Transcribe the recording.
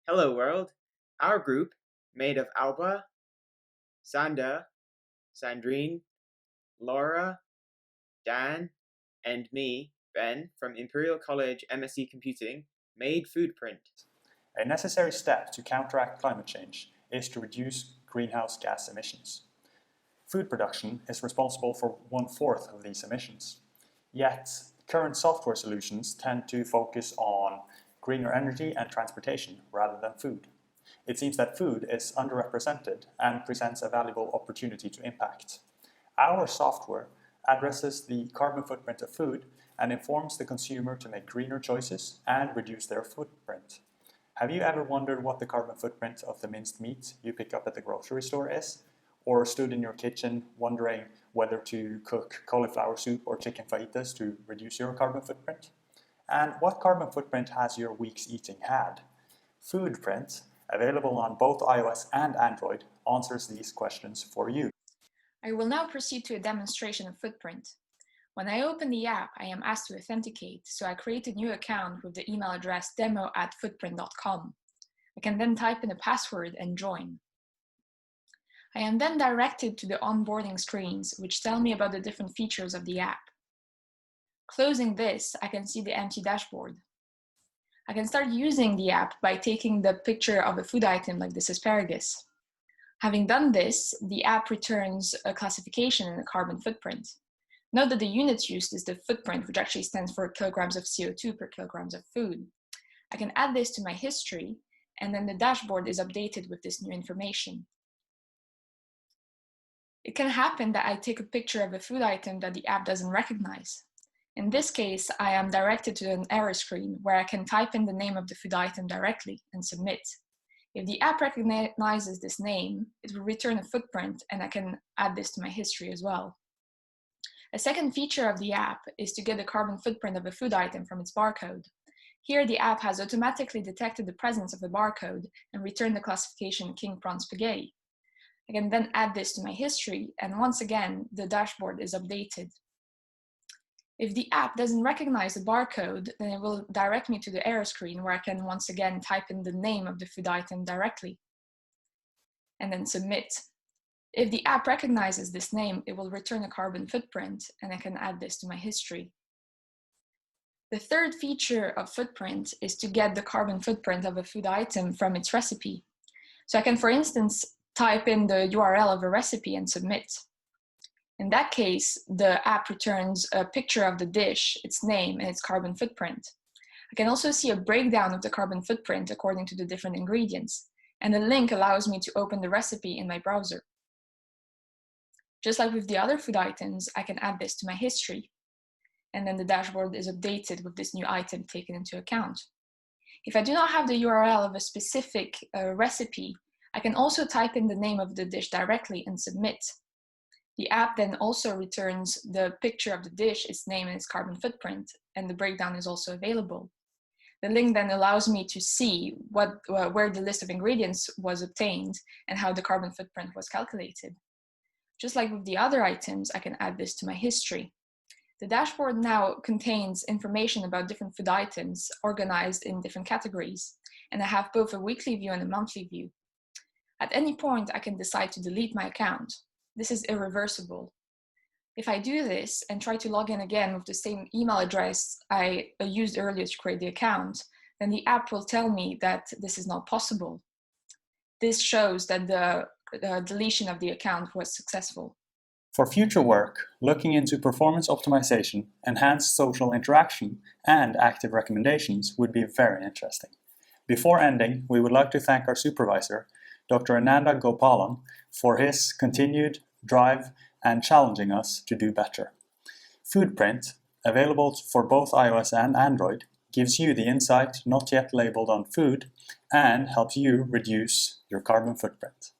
Hello World, our group, made of Alba, Sanda, Sandrine, Laura, Dan, and me, Ben, from Imperial College MSc Computing, made Foodprint. A necessary step to counteract climate change is to reduce greenhouse gas emissions. Food production is responsible for 1/4 of these emissions. Yet, current software solutions tend to focus on greener energy and transportation rather than food. It seems that food is underrepresented and presents a valuable opportunity to impact. Our software addresses the carbon footprint of food and informs the consumer to make greener choices and reduce their footprint. Have you ever wondered what the carbon footprint of the minced meat you pick up at the grocery store is? Or stood in your kitchen wondering whether to cook cauliflower soup or chicken fajitas to reduce your carbon footprint? And what carbon footprint has your week's eating had? Foodprint, available on both iOS and Android, answers these questions for you. I will now proceed to a demonstration of Foodprint. When I open the app, I am asked to authenticate, so I create a new account with the email address demo@foodprint.com. I can then type in a password and join. I am then directed to the onboarding screens, which tell me about the different features of the app. Closing this, I can see the empty dashboard. I can start using the app by taking the picture of a food item like this asparagus. Having done this, the app returns a classification and a carbon footprint. Note that the unit used is the footprint, which actually stands for kilograms of CO2 per kilograms of food. I can add this to my history, and then the dashboard is updated with this new information. It can happen that I take a picture of a food item that the app doesn't recognize. In this case, I am directed to an error screen where I can type in the name of the food item directly and submit. If the app recognizes this name, it will return a footprint, and I can add this to my history as well. A second feature of the app is to get the carbon footprint of a food item from its barcode. Here, the app has automatically detected the presence of the barcode and returned the classification king prawn spaghetti. I can then add this to my history, and once again, the dashboard is updated. If the app doesn't recognize the barcode, then it will direct me to the error screen where I can once again type in the name of the food item directly and then submit. If the app recognizes this name, it will return a carbon footprint, and I can add this to my history. The third feature of Foodprint is to get the carbon footprint of a food item from its recipe. So I can, for instance, type in the URL of a recipe and submit. In that case, the app returns a picture of the dish, its name, and its carbon footprint. I can also see a breakdown of the carbon footprint according to the different ingredients, and the link allows me to open the recipe in my browser. Just like with the other food items, I can add this to my history, and then the dashboard is updated with this new item taken into account. If I do not have the URL of a specific recipe, I can also type in the name of the dish directly and submit. The app then also returns the picture of the dish, its name, and its carbon footprint, and the breakdown is also available. The link then allows me to see where the list of ingredients was obtained and how the carbon footprint was calculated. Just like with the other items, I can add this to my history. The dashboard now contains information about different food items organized in different categories, and I have both a weekly view and a monthly view. At any point, I can decide to delete my account. This is irreversible. If I do this and try to log in again with the same email address I used earlier to create the account, then the app will tell me that this is not possible. This shows that the deletion of the account was successful. For future work, looking into performance optimization, enhanced social interaction, and active recommendations would be very interesting. Before ending, we would like to thank our supervisor, Dr. Ananda Gopalan, for his continued drive and challenging us to do better. Foodprint, available for both iOS and Android, gives you the insight not yet labeled on food and helps you reduce your carbon footprint.